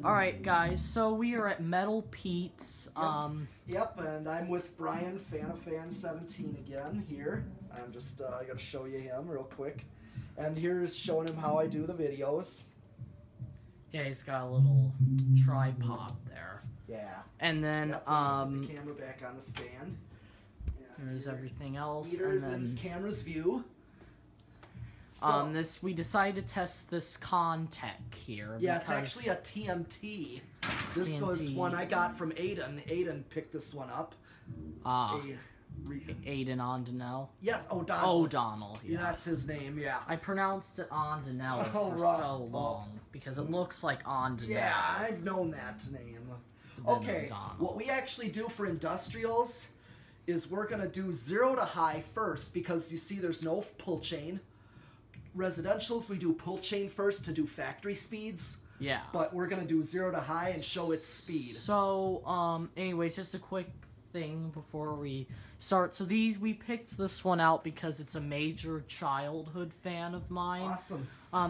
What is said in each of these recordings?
Alright guys, so we are at Metal Pete's. Yep, and I'm with Brian, Fan17 again here. I'm just gonna show you him real quick. And here's showing him how I do the videos. Yeah, he's got a little tripod there. Yeah. And then Put the camera back on the stand. There's everything else, meters and then in camera's view. So, we decided to test this Contec here. Yeah, it's actually a TMT. This was one I got from Aiden. Aiden picked this one up. Aiden Ondinell. Yes, O'Donnell. O'Donnell, yeah. That's his name, yeah. I pronounced it Ondinell for so long because it looks like Ondinell. Yeah, I've known that name. Okay, what we actually do for industrials is we're going to do 0 to high first because you see there's no pull chain. Residentials, we do pull chain first to do factory speeds. Yeah. But we're going to do 0 to high and show its speed. So, anyways, just a quick thing before we start. So we picked this one out because it's a major childhood fan of mine. Awesome.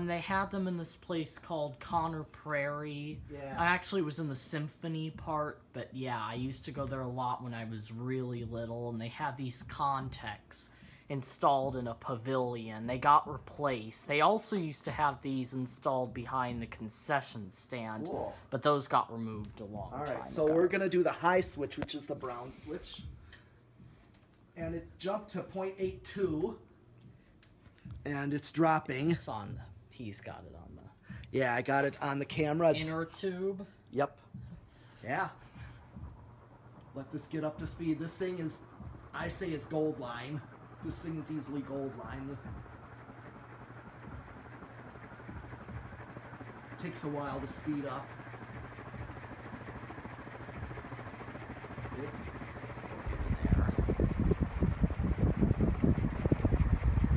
They had them in this place called Connor Prairie. Yeah. I actually was in the symphony part, but yeah, I used to go there a lot when I was really little, and they had these Contecs installed in a pavilion. They got replaced. They also used to have these installed behind the concession stand, cool. But those got removed a long time ago. So we're going to do the high switch, which is the brown switch. And it jumped to 0.82. And it's dropping. It's on he's got it on the... Yeah, I got it on the camera. Inner tube? Yep. Yeah. Let this get up to speed. This thing is, I say it's gold line. This thing is easily gold line. Takes a while to speed up.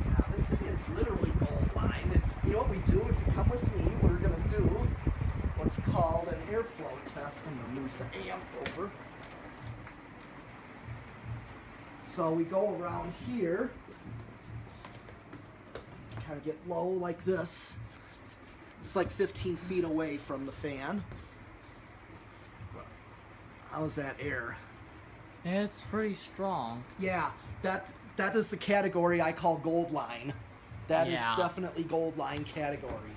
Yeah, this thing is literally gold line. You know what we do? If you come with me, we're going to do what's called an airflow test. I'm going to move the amp over. So we go around here, kind of get low like this. It's like 15 feet away from the fan. How's that air? It's pretty strong. Yeah, that is the category I call gold line. That is definitely gold line category.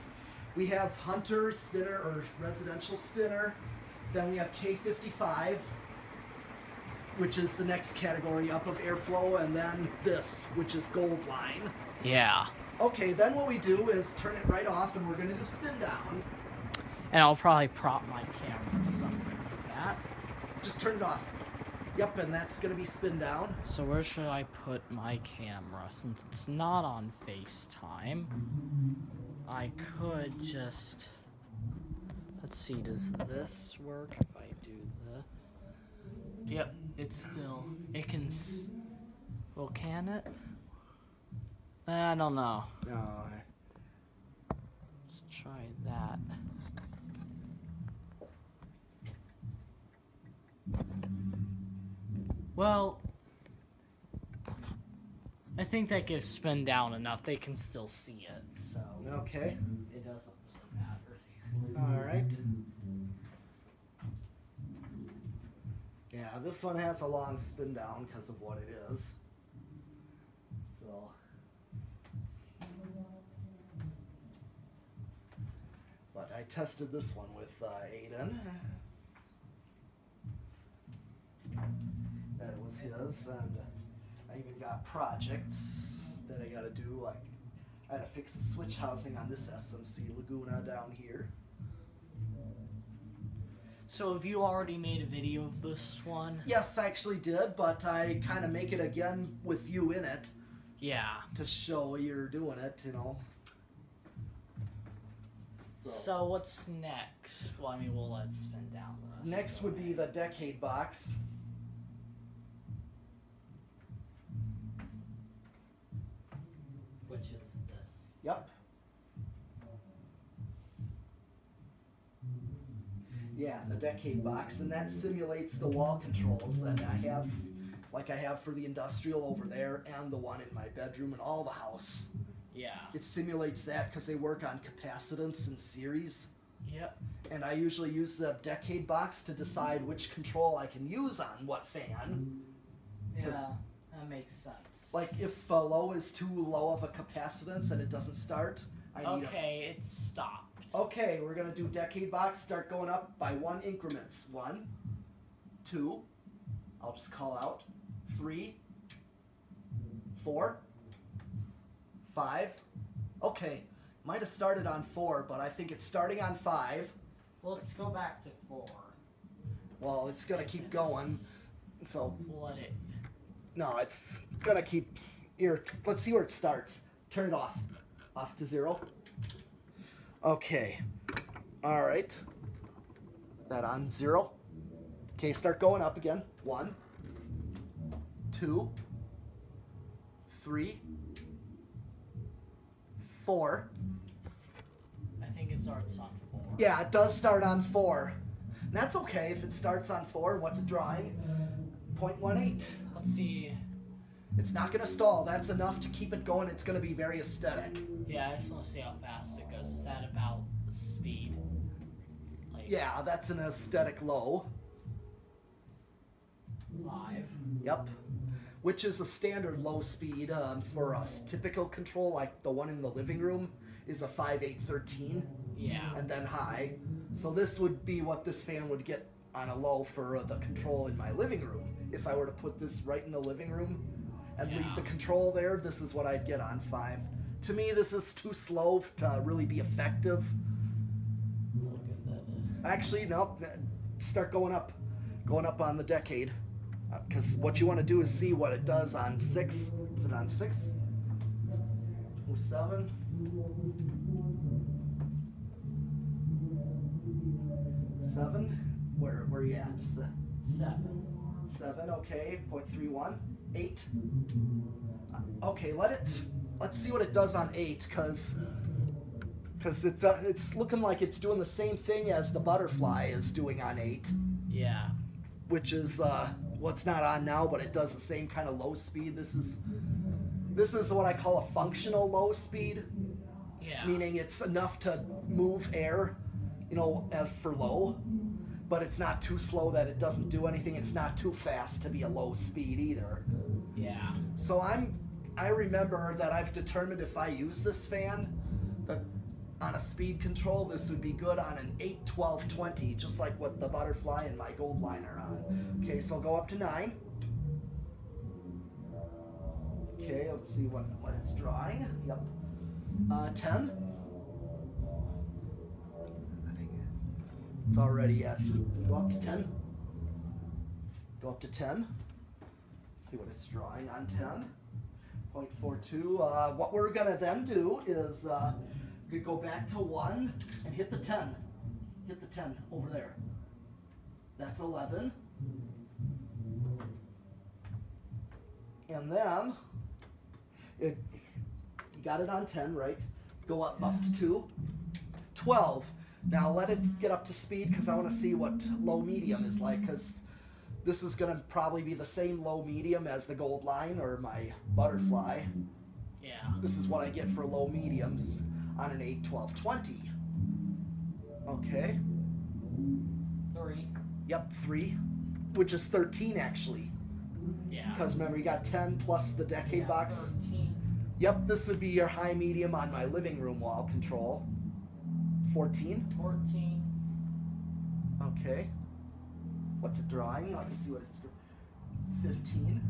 We have Hunter spinner or residential spinner. Then we have K55. Which is the next category up of airflow, and then this, which is gold line. Yeah. Okay, then what we do is turn it right off, and we're going to do spin down. And I'll probably prop my camera somewhere for that. Just turn it off. Yep, and that's going to be spin down. So where should I put my camera? Since it's not on FaceTime, I could just... Let's see, does this work if I do the... Yep, it's still... It can... Well, can it? I don't know. No. Let's try that. Well, I think that gives spin down enough. They can still see it, so... Okay. It doesn't really matter. Alright. Yeah, this one has a long spin down because of what it is. So... But I tested this one with Aiden. That was his, and I even got projects that I gotta do, like I had to fix the switch housing on this SMC Laguna down here. So have you already made a video of this one? Yes, I actually did, but I kind of make it again with you in it. Yeah. To show you're doing it, you know. So what's next? Well, I mean, we'll let it spin down the rest. Next would be the decade box. Which is this. Yep. Yeah, the decade box, and that simulates the wall controls that I have, like I have for the industrial over there and the one in my bedroom and all the house. Yeah. It simulates that because they work on capacitance and series. Yep. And I usually use the decade box to decide which control I can use on what fan. Yeah, that makes sense. Like if low is too low of a capacitance and it doesn't start, I need Okay, it stopped. Okay, we're gonna do decade box, start going up by 1 increments. 1, 2, I'll just call out, 3, 4, 5. Okay, might have started on 4, but I think it's starting on 5. Well, let's go back to 4. Well, it's gonna keep going, so let it. no, it's gonna keep. Here, let's see where it starts. Turn it off. Off to 0. Okay. All right. Is that on 0? Okay, start going up again. 1, 2, 3, 4. I think it starts on 4. Yeah, it does start on 4. And that's okay if it starts on 4. What's it drawing? 0.18. Let's see. It's not going to stall. That's enough to keep it going. It's going to be very aesthetic. Yeah, I just want to see how fast it goes. Is that about the speed? Like Yeah, that's an aesthetic low. 5. Yep. Which is a standard low speed for us. Typical control, like the one in the living room, is a 5/813. Yeah. And then high. So this would be what this fan would get on a low for the control in my living room. If I were to put this right in the living room and leave the control there, this is what I'd get on 5. To me, this is too slow to really be effective. Look at that. Actually, no. Start going up. Going up on the decade. Because what you want to do is see what it does on 6. Is it on 6? 7. 7. Where are you at? 7. 7. Okay. 0.31. 8. Okay. Let's see what it does on 8. Because it's looking like it's doing the same thing as the butterfly is doing on 8. Yeah. Which is what's not on now, but it does the same kind of low speed. This is what I call a functional low speed. Yeah. Meaning it's enough to move air, as for low, but it's not too slow that it doesn't do anything. It's not too fast to be a low speed either. Yeah. So I remember that I've determined if I use this fan, that on a speed control, this would be good on an 8, 12, 20, just like what the butterfly and my gold line are on. Okay, so I'll go up to 9. Okay, let's see what it's drawing. Yep. 10. I think it's already at. Go up to 10. Go up to 10. See what it's drawing on 10. 0.42. What we're gonna then do is we go back to 1 and hit the 10. Hit the 10 over there. That's 11. And then you got it on 10, right? Go up to 2. 12. Now let it get up to speed because I want to see what low medium is like, because this is going to probably be the same low medium as the gold line or my butterfly. Yeah. This is what I get for low mediums on an 8, 12, 20. Okay. 3. Yep, 3. Which is 13 actually. Yeah. Because remember, you got 10 plus the decade box. 13. Yep, this would be your high medium on my living room wall control. 14. 14. Okay. What's it drawing? Let me see what it's doing. 15.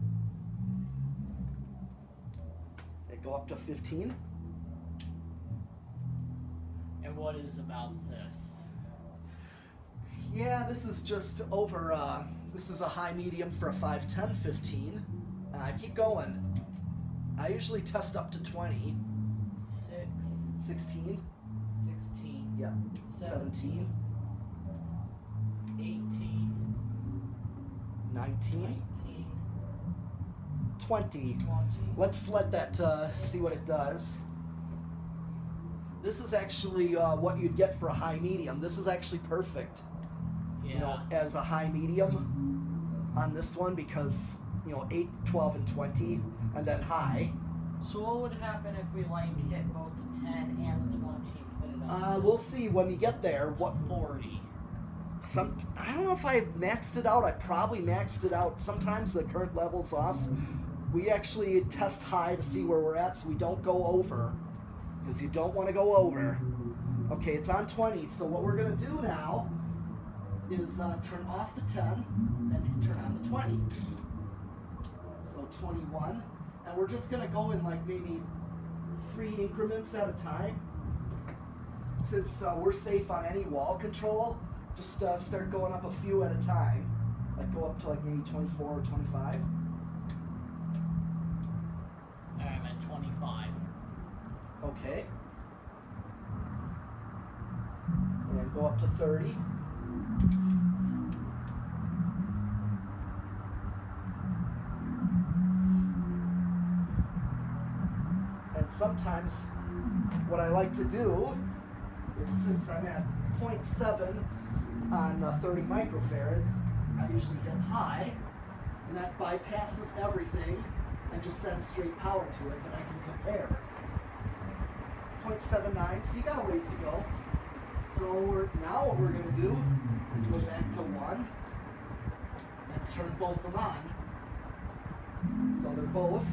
They go up to 15. And what is about this? Yeah, this is just over, this is a high medium for a 5, 10, 15. Keep going. I usually test up to 20. 6. 16. 16. Yep. 17. 18. 19. 19. 20. 20. Let's let that see what it does. This is actually what you'd get for a high medium. This is actually perfect. Yeah. As a high medium on this one because 8, 12, and 20, and then high. So what would happen if we hit both the 10 and the 20 and put it We'll see when we get there. What 40? I don't know if I maxed it out. I probably maxed it out. Sometimes the current level's off. We actually test high to see where we're at, so we don't go over, because you don't want to go over. Okay, it's on 20. So what we're gonna do now is turn off the 10 and turn on the 20. So 21, and we're just gonna go in like maybe 3 increments at a time. Since we're safe on any wall control, just start going up a few at a time. Like go up to like maybe 24 or 25. I'm at 25. Okay. And then go up to 30. And sometimes what I like to do is, since I'm at 0.7 on 30 microfarads, I usually hit high, and that bypasses everything and just sends straight power to it, and I can compare. 0.79, so you got a ways to go. So now what we're going to do is go back to 1 and turn both of them on. So they're both,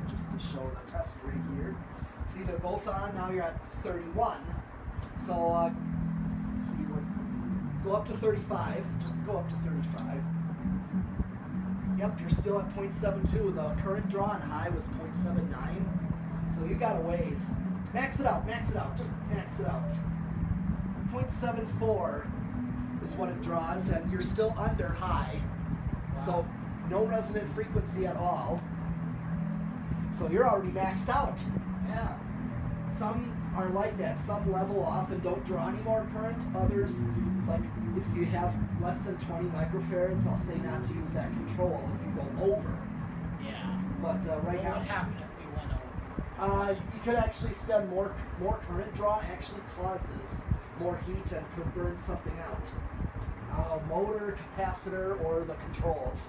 just to show the test rig here. See, they're both on. Now you're at 31. So let's see, go up to 35. Just go up to 35. Yep, you're still at 0.72. The current draw on high was 0.79. So you got a ways. Max it out, just max it out. 0.74 is what it draws, and you're still under high. Wow. So no resonant frequency at all. So you're already maxed out. Yeah. Some are like that. Some level off and don't draw any more current. Others, like if you have less than 20 microfarads, I'll say not to use that control if you go over. Yeah. But right now, what would happen if we went over? You could actually send more current draw. Actually causes more heat and could burn something out. Motor, capacitor, or the controls.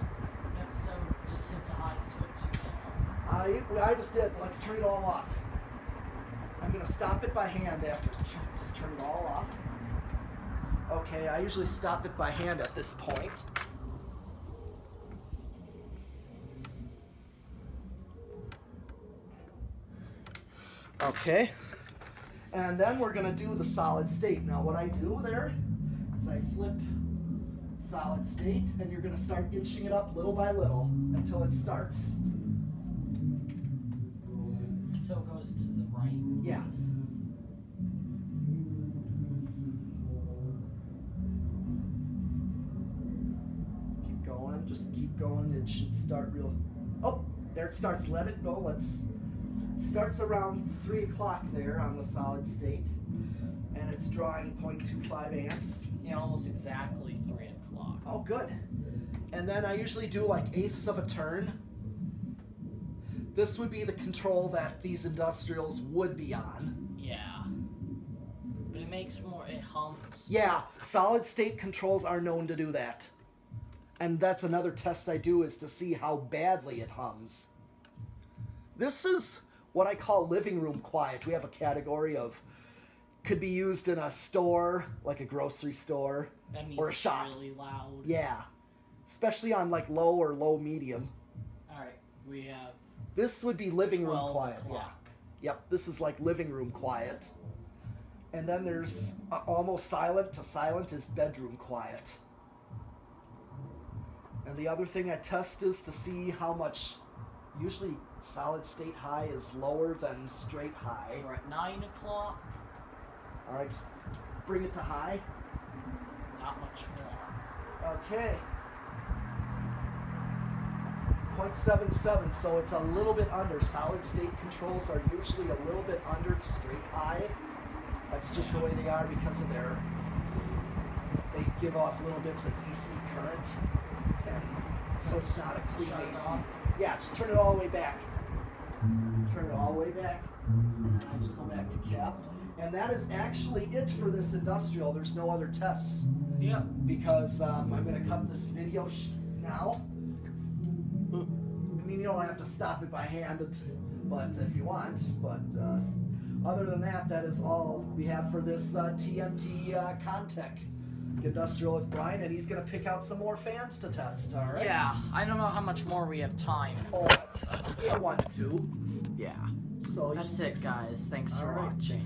Yep. So just hit the high switch again. I just did. Let's turn it all off. I'm going to stop it by hand after. Just turn it all off. Okay, I usually stop it by hand at this point. Okay. And then we're going to do the solid state. Now what I do there is I flip solid state, and you're going to start inching it up little by little until it starts. So it goes to the right? Yeah. Keep going, just keep going. It should start real. Oh, there it starts. Let it go. Starts around 3 o'clock there on the solid state, and it's drawing 0.25 amps. Yeah, almost exactly 3 o'clock. Oh, good. And then I usually do like 1/8 of a turn. This would be the control that these industrials would be on. Yeah. But it makes more, it hums. Yeah, solid state controls are known to do that. And that's another test I do, is to see how badly it hums. This is what I call living room quiet. We have a category of, could be used in a store, like a grocery store, That means or a it's shop. really loud. Yeah, especially on like low or low medium. Alright, we have This would be living room 12 quiet. o'clock. Yeah. Yep, this is like living room quiet. And then there's almost silent to silent is bedroom quiet. And the other thing I test is to see how much, usually solid state high is lower than straight high. We're at 9 o'clock. Alright, just bring it to high. Not much more. Okay. 0.77, so it's a little bit under. Solid state controls are usually a little bit under the straight high. That's just the way they are because of they give off little bits of DC current. And so it's not a clean Shut it AC. off? Yeah, just turn it all the way back. Turn it all the way back. And then I just go back to cap. And that is actually it for this industrial. There's no other tests. Yep. Because I'm going to cut this video now. I mean, you don't have to stop it by hand, but if you want. But other than that, that is all we have for this TMT Contech Industrial with Brian, and he's going to pick out some more fans to test, all right? Yeah, I don't know how much more we have time. Oh, yeah, 1, 2. Yeah. So that's it, guys. Thanks for watching.